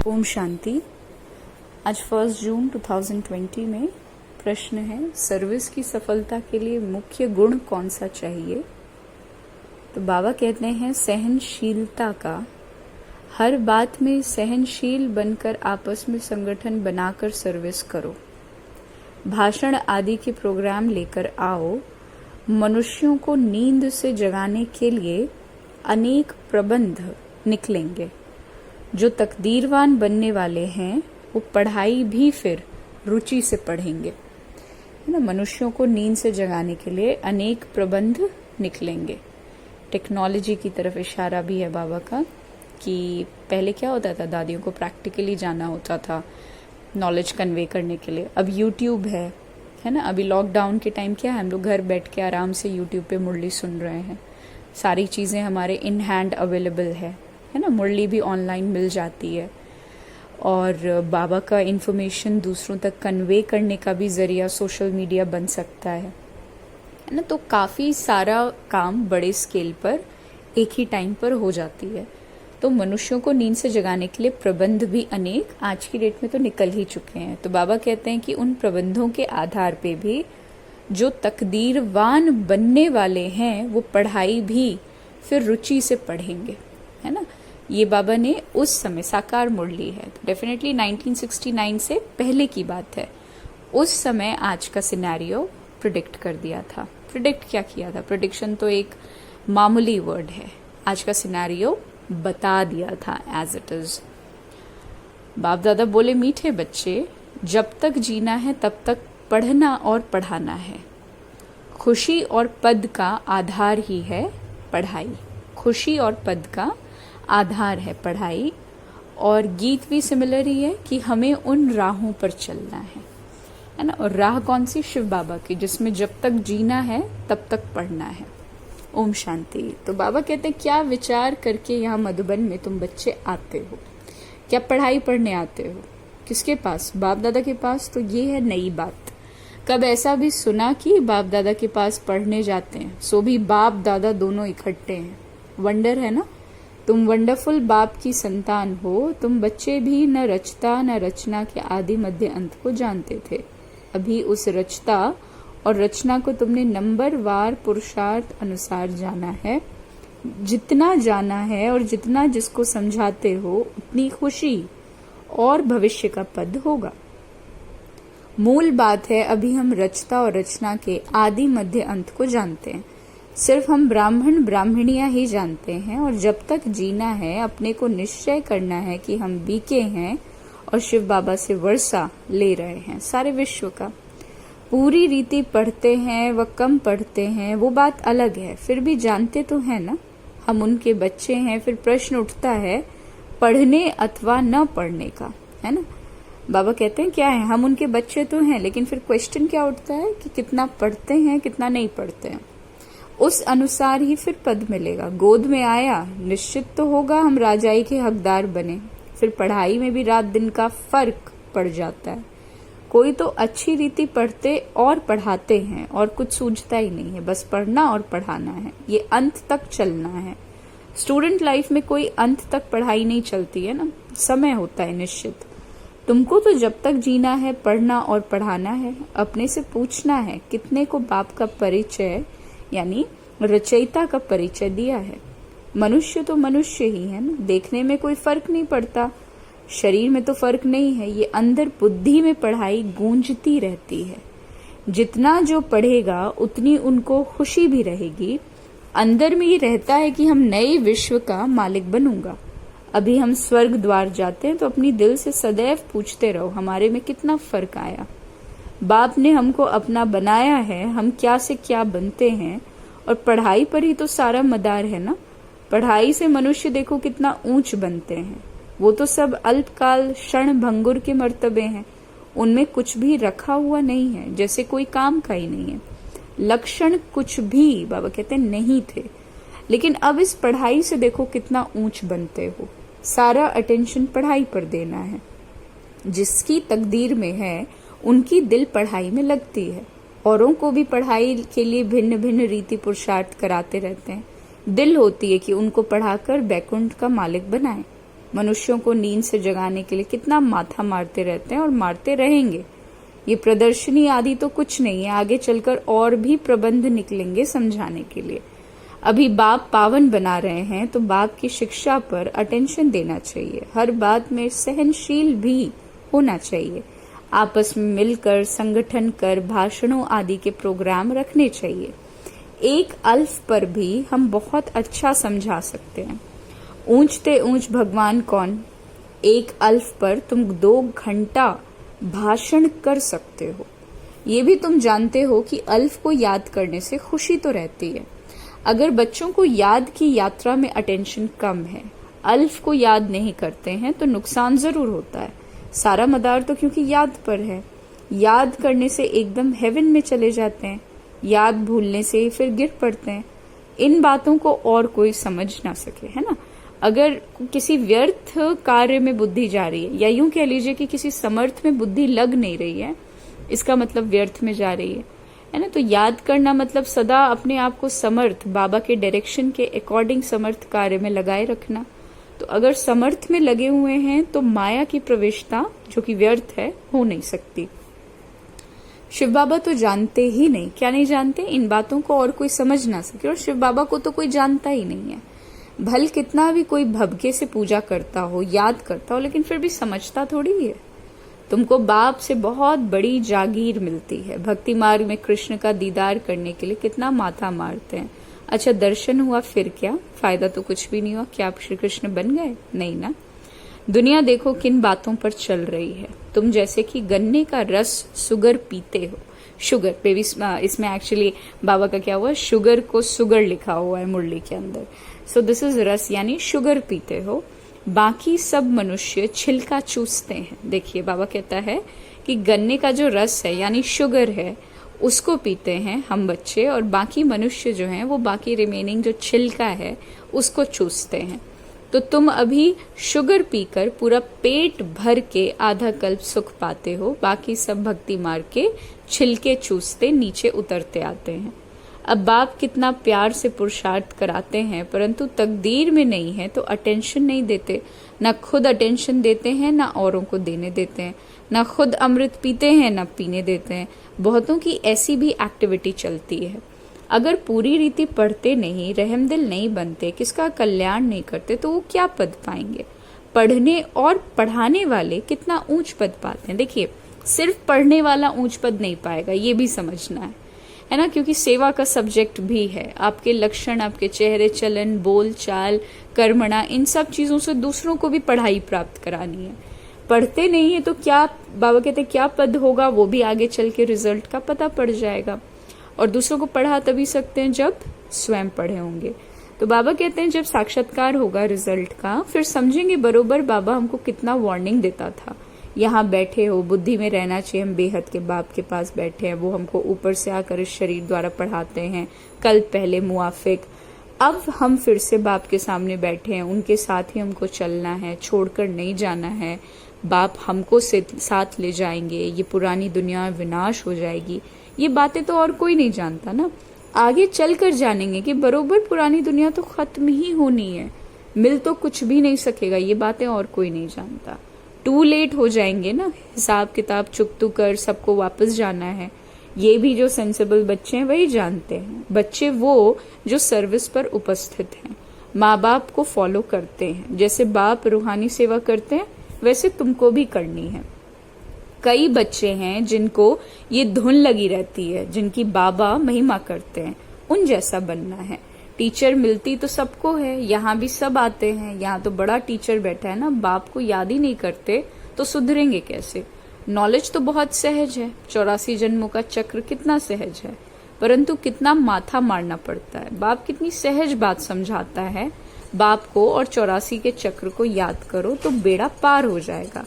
ओम शांति। आज 1 जून 2020 में प्रश्न है, सर्विस की सफलता के लिए मुख्य गुण कौन सा चाहिए। तो बाबा कहते हैं सहनशीलता का। हर बात में सहनशील बनकर आपस में संगठन बनाकर सर्विस करो। भाषण आदि के प्रोग्राम लेकर आओ। मनुष्यों को नींद से जगाने के लिए अनेक प्रबंध निकलेंगे। जो तकदीरवान बनने वाले हैं वो पढ़ाई भी फिर रुचि से पढ़ेंगे, है ना। मनुष्यों को नींद से जगाने के लिए अनेक प्रबंध निकलेंगे। टेक्नोलॉजी की तरफ इशारा भी है बाबा का कि पहले क्या होता था, दादियों को प्रैक्टिकली जाना होता था नॉलेज कन्वे करने के लिए। अब यूट्यूब है ना। अभी लॉकडाउन के टाइम क्या है, हम लोग घर बैठ के आराम से यूट्यूब पे मुरली सुन रहे हैं। सारी चीज़ें हमारे इन हैंड अवेलेबल है ना। मुरली भी ऑनलाइन मिल जाती है और बाबा का इन्फॉर्मेशन दूसरों तक कन्वे करने का भी जरिया सोशल मीडिया बन सकता है ना। तो काफ़ी सारा काम बड़े स्केल पर एक ही टाइम पर हो जाती है। तो मनुष्यों को नींद से जगाने के लिए प्रबंध भी अनेक आज की डेट में तो निकल ही चुके हैं। तो बाबा कहते हैं कि उन प्रबंधों के आधार पे भी जो तकदीरवान बनने वाले हैं वो पढ़ाई भी फिर रुचि से पढ़ेंगे, है ना। ये बाबा ने उस समय साकार मुरली है, तो डेफिनेटली 1969 से पहले की बात है। उस समय आज का सिनेरियो प्रिडिक्ट कर दिया था। प्रिडिक्ट क्या किया था, प्रिडिक्शन तो एक मामूली वर्ड है। आज का सिनेरियो बता दिया था एज इट इज। बाप दादा बोले, मीठे बच्चे, जब तक जीना है तब तक पढ़ना और पढ़ाना है। खुशी और पद का आधार ही है पढ़ाई। खुशी और पद का आधार है पढ़ाई। और गीत भी सिमिलर ही है कि हमें उन राहों पर चलना है ना। और राह कौन सी, शिव बाबा की, जिसमें जब तक जीना है तब तक पढ़ना है। ओम शांति। तो बाबा कहते हैं क्या विचार करके यहाँ मधुबन में तुम बच्चे आते हो, क्या पढ़ाई पढ़ने आते हो, किसके पास, बाप दादा के पास। तो ये है नई बात। कब ऐसा भी सुना कि बाप दादा के पास पढ़ने जाते हैं, सो भी बाप दादा दोनों इकट्ठे हैं। वंडर है ना। तुम वंडरफुल बाप की संतान हो। तुम बच्चे भी न रचता न रचना के आदि मध्य अंत को जानते थे। अभी उस रचता और रचना को तुमने नंबर वार पुरुषार्थ अनुसार जाना है। जितना जाना है और जितना जिसको समझाते हो उतनी खुशी और भविष्य का पद होगा। मूल बात है, अभी हम रचता और रचना के आदि मध्य अंत को जानते हैं। सिर्फ हम ब्राह्मण ब्राह्मणियां ही जानते हैं। और जब तक जीना है अपने को निश्चय करना है कि हम बीके हैं और शिव बाबा से वर्षा ले रहे हैं सारे विश्व का। पूरी रीति पढ़ते हैं व कम पढ़ते हैं वो बात अलग है, फिर भी जानते तो हैं ना, हम उनके बच्चे हैं। फिर प्रश्न उठता है पढ़ने अथवा न पढ़ने का, है ना। बाबा कहते हैं क्या है, हम उनके बच्चे तो हैं, लेकिन फिर क्वेश्चन क्या उठता है कि कितना पढ़ते हैं कितना नहीं पढ़ते हैं। उस अनुसार ही फिर पद मिलेगा। गोद में आया निश्चित तो होगा हम राजाई के हकदार बने। फिर पढ़ाई में भी रात दिन का फर्क पड़ जाता है। कोई तो अच्छी रीति पढ़ते और पढ़ाते हैं और कुछ सूझता ही नहीं है, बस पढ़ना और पढ़ाना है, ये अंत तक चलना है। स्टूडेंट लाइफ में कोई अंत तक पढ़ाई नहीं चलती है ना, समय होता है निश्चित। तुमको तो जब तक जीना है पढ़ना और पढ़ाना है। अपने से पूछना है कितने को बाप का परिचय यानी रचयिता का परिचय दिया है। मनुष्य तो मनुष्य ही है ना, देखने में कोई फर्क नहीं पड़ता, शरीर में तो फर्क नहीं है। ये अंदर बुद्धि में पढ़ाई गूंजती रहती है। जितना जो पढ़ेगा उतनी उनको खुशी भी रहेगी। अंदर में ये रहता है कि हम नए विश्व का मालिक बनूंगा। अभी हम स्वर्ग द्वार जाते हैं तो अपनी दिल से सदैव पूछते रहो हमारे में कितना फर्क आया। बाप ने हमको अपना बनाया है, हम क्या से क्या बनते हैं। और पढ़ाई पर ही तो सारा मदार है ना। पढ़ाई से मनुष्य देखो कितना ऊंच बनते हैं। वो तो सब अल्पकाल क्षण भंगुर के मर्तबे हैं, उनमें कुछ भी रखा हुआ नहीं है, जैसे कोई काम का ही नहीं है। लक्षण कुछ भी बाबा कहते हैं नहीं थे, लेकिन अब इस पढ़ाई से देखो कितना ऊंच बनते हो। सारा अटेंशन पढ़ाई पर देना है। जिसकी तकदीर में है उनकी दिल पढ़ाई में लगती है। औरों को भी पढ़ाई के लिए भिन्न भिन्न रीति पुरुषार्थ कराते रहते हैं। दिल होती है कि उनको पढ़ाकर बैकुंठ का मालिक बनाएं। मनुष्यों को नींद से जगाने के लिए कितना माथा मारते रहते हैं और मारते रहेंगे। ये प्रदर्शनी आदि तो कुछ नहीं है, आगे चलकर और भी प्रबंध निकलेंगे समझाने के लिए। अभी बाप पावन बना रहे हैं तो बाप की शिक्षा पर अटेंशन देना चाहिए। हर बात में सहनशील भी होना चाहिए। आपस में मिलकर संगठन कर भाषणों आदि के प्रोग्राम रखने चाहिए। एक अल्फ पर भी हम बहुत अच्छा समझा सकते हैं। ऊंचते ऊंच भगवान कौन, एक अल्फ पर तुम 2 घंटा भाषण कर सकते हो। ये भी तुम जानते हो कि अल्फ को याद करने से खुशी तो रहती है। अगर बच्चों को याद की यात्रा में अटेंशन कम है, अल्फ को याद नहीं करते हैं तो नुकसान जरूर होता है। सारा मदार तो क्योंकि याद पर है। याद करने से एकदम हेवन में चले जाते हैं, याद भूलने से फिर गिर पड़ते हैं। इन बातों को और कोई समझ ना सके, है ना। अगर किसी व्यर्थ कार्य में बुद्धि जा रही है, या यूं कह लीजिए कि किसी समर्थ में बुद्धि लग नहीं रही है, इसका मतलब व्यर्थ में जा रही है ना। तो याद करना मतलब सदा अपने आप को समर्थ, बाबा के डायरेक्शन के अकॉर्डिंग समर्थ कार्य में लगाए रखना। तो अगर समर्थ में लगे हुए हैं तो माया की प्रवेशता, जो कि व्यर्थ है, हो नहीं सकती। शिव बाबा तो जानते ही नहीं, क्या नहीं जानते, इन बातों को और कोई समझ ना सके। और शिव बाबा को तो कोई जानता ही नहीं है। भल कितना भी कोई भवके से पूजा करता हो, याद करता हो, लेकिन फिर भी समझता थोड़ी है। तुमको बाप से बहुत बड़ी जागीर मिलती है। भक्ति मार्ग में कृष्ण का दीदार करने के लिए कितना माथा मारते हैं। अच्छा, दर्शन हुआ फिर क्या, फायदा तो कुछ भी नहीं हुआ। क्या आप श्री कृष्ण बन गए? नहीं ना। दुनिया देखो किन बातों पर चल रही है। तुम जैसे कि गन्ने का रस सुगर पीते हो। शुगर बेबी, इसमें एक्चुअली बाबा का क्या हुआ, शुगर को सुगर लिखा हुआ है मुरली के अंदर। सो दिस इज रस, यानी शुगर पीते हो। बाकी सब मनुष्य छिलका चूसते हैं। देखिए बाबा कहता है कि गन्ने का जो रस है यानी शुगर है, उसको पीते हैं हम बच्चे, और बाकी मनुष्य जो हैं वो बाकी रिमेनिंग जो छिलका है उसको चूसते हैं। तो तुम अभी शुगर पीकर पूरा पेट भर के आधा कल्प सुख पाते हो, बाकी सब भक्ति मार के छिलके चूसते नीचे उतरते आते हैं। अब बाप कितना प्यार से पुरुषार्थ कराते हैं, परंतु तकदीर में नहीं है तो अटेंशन नहीं देते। ना खुद अटेंशन देते हैं, ना औरों को देने देते हैं। ना खुद अमृत पीते हैं, ना पीने देते हैं। बहुतों की ऐसी भी एक्टिविटी चलती है। अगर पूरी रीति पढ़ते नहीं, रहमदिल नहीं बनते, किसका कल्याण नहीं करते, तो वो क्या पद पाएंगे। पढ़ने और पढ़ाने वाले कितना ऊंच पद पाते हैं। देखिए, सिर्फ पढ़ने वाला ऊंच पद नहीं पाएगा, ये भी समझना है ना, क्योंकि सेवा का सब्जेक्ट भी है। आपके लक्षण, आपके चेहरे चलन, बोल चाल, कर्मणा, इन सब चीजों से दूसरों को भी पढ़ाई प्राप्त करानी है। पढ़ते नहीं है तो क्या, बाबा कहते हैं क्या पद होगा, वो भी आगे चल के रिजल्ट का पता पड़ जाएगा। और दूसरों को पढ़ा तभी सकते हैं जब स्वयं पढ़े होंगे। तो बाबा कहते हैं जब साक्षात्कार होगा रिजल्ट का, फिर समझेंगे बरोबर बाबा हमको कितना वार्निंग देता था। यहाँ बैठे हो, बुद्धि में रहना चाहिए, हम बेहद के बाप के पास बैठे हैं, वो हमको ऊपर से आकर इस शरीर द्वारा पढ़ाते हैं। कल पहले मुआफिक, अब हम फिर से बाप के सामने बैठे हैं, उनके साथ ही हमको चलना है, छोड़कर नहीं जाना है। बाप हमको साथ ले जाएंगे, ये पुरानी दुनिया विनाश हो जाएगी। ये बातें तो और कोई नहीं जानता ना। आगे चलकर जानेंगे कि बरोबर पुरानी दुनिया तो खत्म ही होनी है, मिल तो कुछ भी नहीं सकेगा। ये बातें और कोई नहीं जानता। टू लेट हो जाएंगे ना, हिसाब किताब चुकतू कर सबको वापस जाना है। ये भी जो सेंसिबल बच्चे हैं वही जानते हैं। बच्चे वो जो सर्विस पर उपस्थित हैं, माँ बाप को फॉलो करते हैं। जैसे बाप रूहानी सेवा करते हैं वैसे तुमको भी करनी है। कई बच्चे हैं जिनको ये धुन लगी रहती है, जिनकी बाबा महिमा करते हैं, उन जैसा बनना है। टीचर मिलती तो सबको है, यहाँ भी सब आते हैं, यहाँ तो बड़ा टीचर बैठा है ना। बाप को याद ही नहीं करते तो सुधरेंगे कैसे। नॉलेज तो बहुत सहज है, 84 जन्मों का चक्र कितना सहज है, परंतु कितना माथा मारना पड़ता है। बाप कितनी सहज बात समझाता है बाप को, और 84 के चक्र को याद करो तो बेड़ा पार हो जाएगा।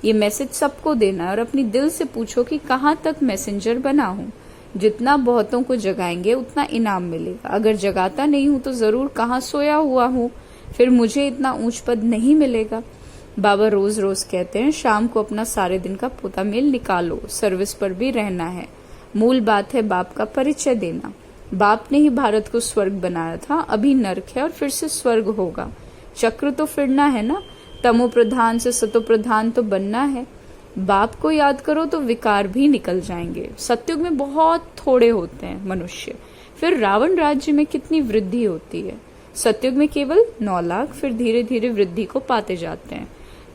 ये मैसेज सबको देना है और अपनी दिल से पूछो कि कहाँ तक मैसेंजर बना हूँ। जितना बहुतों को जगाएंगे उतना इनाम मिलेगा। अगर जगाता नहीं हूं तो जरूर कहाँ सोया हुआ हूँ, फिर मुझे इतना ऊंच पद नहीं मिलेगा। बाबा रोज रोज कहते हैं शाम को अपना सारे दिन का पोता मेल निकालो, सर्विस पर भी रहना है। मूल बात है बाप का परिचय देना। बाप ने ही भारत को स्वर्ग बनाया था, अभी नर्क है और फिर से स्वर्ग होगा। चक्र तो फिरना है ना। तमो प्रधान से सतो प्रधान तो बनना है। बाप को याद करो तो विकार भी निकल जाएंगे। सतयुग में बहुत थोड़े होते हैं मनुष्य, फिर रावण राज्य में कितनी वृद्धि होती है। सतयुग में केवल 9 लाख, फिर धीरे धीरे वृद्धि को पाते जाते हैं।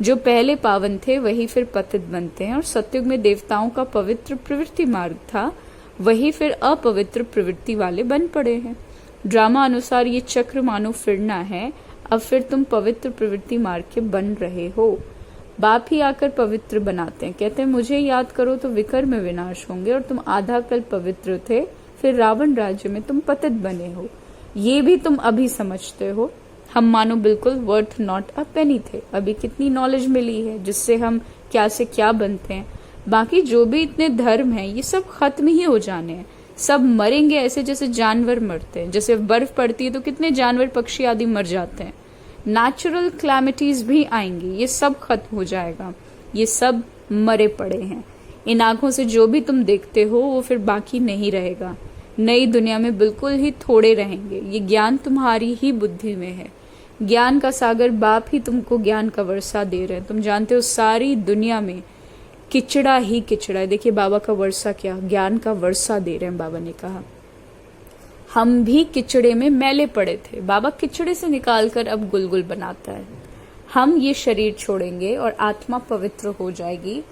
जो पहले पावन थे वही फिर पतित बनते हैं, और सतयुग में देवताओं का पवित्र प्रवृत्ति मार्ग था, वही फिर अपवित्र प्रवृत्ति वाले बन पड़े हैं। ड्रामा अनुसार ये चक्र मानो फिरना है। अब फिर तुम पवित्र प्रवृत्ति मार्ग के बन रहे हो। बाप ही आकर पवित्र बनाते हैं, कहते हैं मुझे याद करो तो विकर्म विनाश होंगे, और तुम आधा कल पवित्र थे, फिर रावण राज्य में तुम पतित बने हो। ये भी तुम अभी समझते हो। हम मानो बिल्कुल वर्थ नॉट अ पेनी थे। अभी कितनी नॉलेज मिली है जिससे हम क्या से क्या बनते हैं। बाकी जो भी इतने धर्म हैं ये सब खत्म ही हो जाने हैं, सब मरेंगे ऐसे जैसे जानवर मरते हैं। जैसे बर्फ पड़ती है तो कितने जानवर पक्षी आदि मर जाते हैं। नेचुरल क्लैमिटीज भी आएंगी, ये सब खत्म हो जाएगा। ये सब मरे पड़े हैं। इन आंखों से जो भी तुम देखते हो वो फिर बाकी नहीं रहेगा। नई दुनिया में बिल्कुल ही थोड़े रहेंगे। ये ज्ञान तुम्हारी ही बुद्धि में है। ज्ञान का सागर बाप ही तुमको ज्ञान का वर्षा दे रहे हैं। तुम जानते हो सारी दुनिया में किचड़ा ही किचड़ा है। देखिए बाबा का वर्षा क्या, ज्ञान का वर्षा दे रहे हैं। बाबा ने कहा हम भी किचड़े में मैले पड़े थे, बाबा किचड़े से निकालकर अब गुलगुल बनाता है। हम ये शरीर छोड़ेंगे और आत्मा पवित्र हो जाएगी।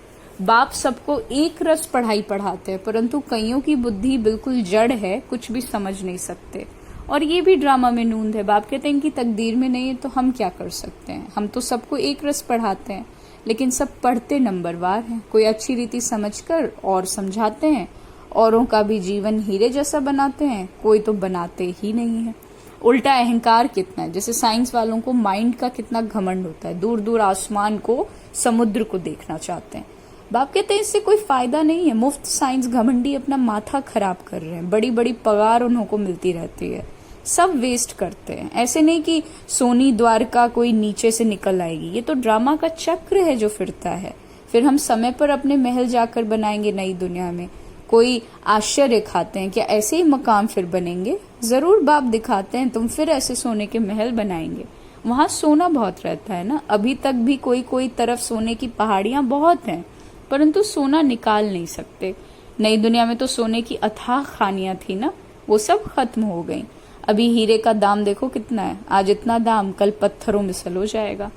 बाप सबको एक रस पढ़ाई पढ़ाते हैं, परंतु कईयों की बुद्धि बिल्कुल जड़ है, कुछ भी समझ नहीं सकते। और ये भी ड्रामा में नूंद है। बाप कहते हैं इनकी तकदीर में नहीं है तो हम क्या कर सकते हैं। हम तो सबको एक रस पढ़ाते हैं, लेकिन सब पढ़ते नंबरवार हैं। कोई अच्छी रीति समझकर और समझाते हैं, औरों का भी जीवन हीरे जैसा बनाते हैं, कोई तो बनाते ही नहीं है। उल्टा अहंकार कितना है। जैसे साइंस वालों को माइंड का कितना घमंड होता है, दूर दूर आसमान को, समुद्र को देखना चाहते हैं। बाप कहते हैं इससे कोई फायदा नहीं है। मुफ्त साइंस घमंडी अपना माथा खराब कर रहे हैं। बड़ी बड़ी पगार उनको मिलती रहती है, सब वेस्ट करते हैं। ऐसे नहीं कि सोनी द्वारका कोई नीचे से निकल आएगी। ये तो ड्रामा का चक्र है जो फिरता है। फिर हम समय पर अपने महल जाकर बनाएंगे नई दुनिया में। कोई आश्चर्य खाते हैं कि ऐसे ही मकाम फिर बनेंगे। जरूर बाप दिखाते हैं तुम फिर ऐसे सोने के महल बनाएंगे। वहां सोना बहुत रहता है ना। अभी तक भी कोई कोई तरफ सोने की पहाड़ियां बहुत हैं, परंतु सोना निकाल नहीं सकते। नई दुनिया में तो सोने की अथाह खानियां थी ना, वो सब खत्म हो गई। अभी हीरे का दाम देखो कितना है। आज इतना दाम, कल पत्थरों में सल हो जाएगा।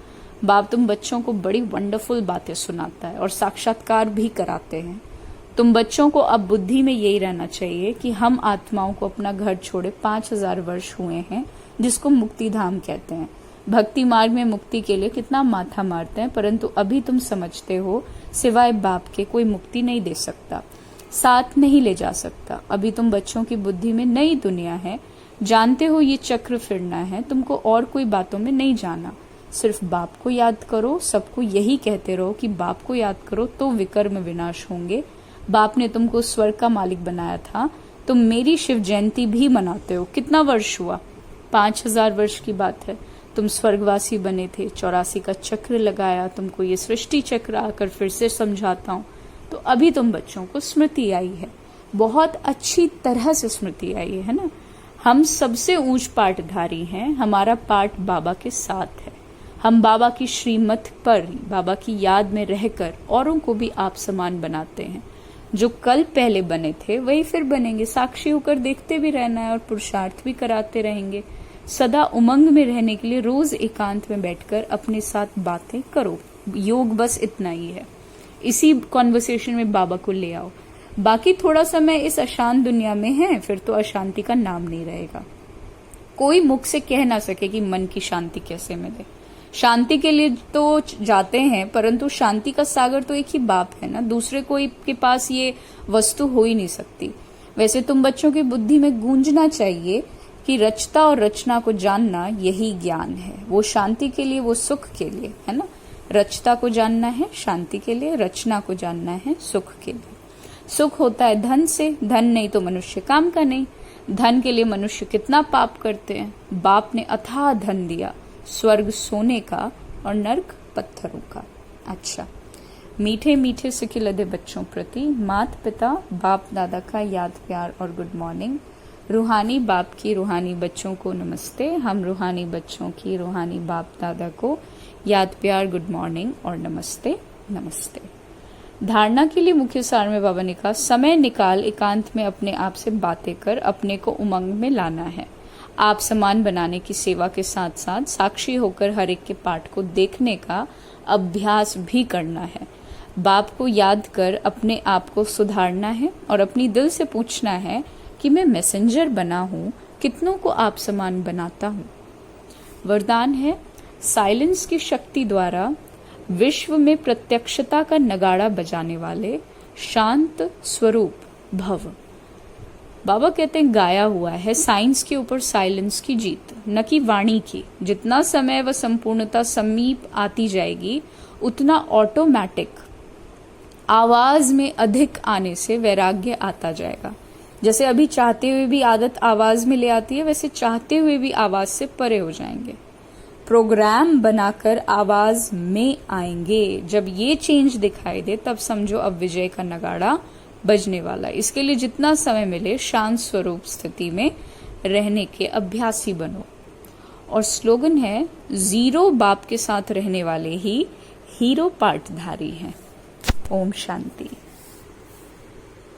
बाप तुम बच्चों को बड़ी वंडरफुल बातें सुनाता है और साक्षात्कार भी कराते हैं। तुम बच्चों को अब बुद्धि में यही रहना चाहिए कि हम आत्माओं को अपना घर छोड़े 5000 वर्ष हुए हैं, जिसको मुक्ति धाम कहते हैं। भक्ति मार्ग में मुक्ति के लिए कितना माथा मारते हैं, परंतु अभी तुम समझते हो सिवाय बाप के कोई मुक्ति नहीं दे सकता, साथ नहीं ले जा सकता। अभी तुम बच्चों की बुद्धि में नई दुनिया है, जानते हो ये चक्र फिरना है। तुमको और कोई बातों में नहीं जाना, सिर्फ बाप को याद करो। सबको यही कहते रहो कि बाप को याद करो तो विकर्म विनाश होंगे। बाप ने तुमको स्वर्ग का मालिक बनाया था। तुम मेरी शिव जयंती भी मनाते हो। कितना वर्ष हुआ? 5000 वर्ष की बात है। तुम स्वर्गवासी बने थे, 84 का चक्र लगाया। तुमको ये सृष्टि चक्र आकर फिर से समझाता हूँ। तो अभी तुम बच्चों को स्मृति आई है, बहुत अच्छी तरह से स्मृति आई है ना। हम सबसे ऊंच पाठधारी हैं। हमारा पाठ बाबा के साथ है। हम बाबा की श्रीमत पर, बाबा की याद में रहकर औरों को भी आप समान बनाते हैं। जो कल पहले बने थे वही फिर बनेंगे। साक्षी होकर देखते भी रहना है और पुरुषार्थ भी कराते रहेंगे। सदा उमंग में रहने के लिए रोज एकांत में बैठकर अपने साथ बातें करो। योग बस इतना ही है। इसी कॉन्वर्सेशन में बाबा को ले आओ। बाकी थोड़ा समय इस अशांत दुनिया में है, फिर तो अशांति का नाम नहीं रहेगा। कोई मुख से कह ना सके कि मन की शांति कैसे मिले। शांति के लिए तो जाते हैं, परंतु शांति का सागर तो एक ही बाप है ना। दूसरे कोई के पास ये वस्तु हो ही नहीं सकती। वैसे तुम बच्चों की बुद्धि में गूंजना चाहिए कि रचता और रचना को जानना यही ज्ञान है। वो शांति के लिए, वो सुख के लिए है ना। रचता को जानना है शांति के लिए, रचना को जानना है सुख के लिए। सुख होता है धन से, धन नहीं तो मनुष्य काम का नहीं। धन के लिए मनुष्य कितना पाप करते हैं। बाप ने अथाह धन दिया, स्वर्ग सोने का और नर्क पत्थरों का। अच्छा, मीठे मीठे सिखिलदे बच्चों प्रति माता पिता बाप दादा का याद प्यार और गुड मॉर्निंग। रूहानी बाप की रूहानी बच्चों को नमस्ते। हम रूहानी बच्चों की रूहानी बाप दादा को याद प्यार गुड मॉर्निंग और नमस्ते नमस्ते। धारणा के लिए मुख्य सार में बाबा ने कहा, समय निकाल एकांत में अपने आप से बातें कर, अपने को उमंग में लाना है। आप समान बनाने की सेवा के साथ साथ साक्षी होकर हर एक के पाठ को देखने का अभ्यास भी करना है। बाप को याद कर अपने आप को सुधारना है और अपनी दिल से पूछना है कि मैं मैसेंजर बना हूं, कितनों को आप समान बनाता हूं। वरदान है, साइलेंस की शक्ति द्वारा विश्व में प्रत्यक्षता का नगाड़ा बजाने वाले शांत स्वरूप भव। बाबा कहते हैं, गाया हुआ है साइंस के ऊपर साइलेंस की जीत, न कि वाणी की। जितना समय व संपूर्णता समीप आती जाएगी उतना ऑटोमेटिक आवाज में अधिक आने से वैराग्य आता जाएगा। जैसे अभी चाहते हुए भी आदत आवाज में ले आती है, वैसे चाहते हुए भी आवाज से परे हो जाएंगे। प्रोग्राम बनाकर आवाज में आएंगे। जब ये चेंज दिखाई दे तब समझो अब विजय का नगाड़ा बजने वाला है। इसके लिए जितना समय मिले शांत स्वरूप स्थिति में रहने के अभ्यासी बनो। और स्लोगन है, जीरो बाप के साथ रहने वाले ही हीरो पार्टधारी हैं। ओम शांति।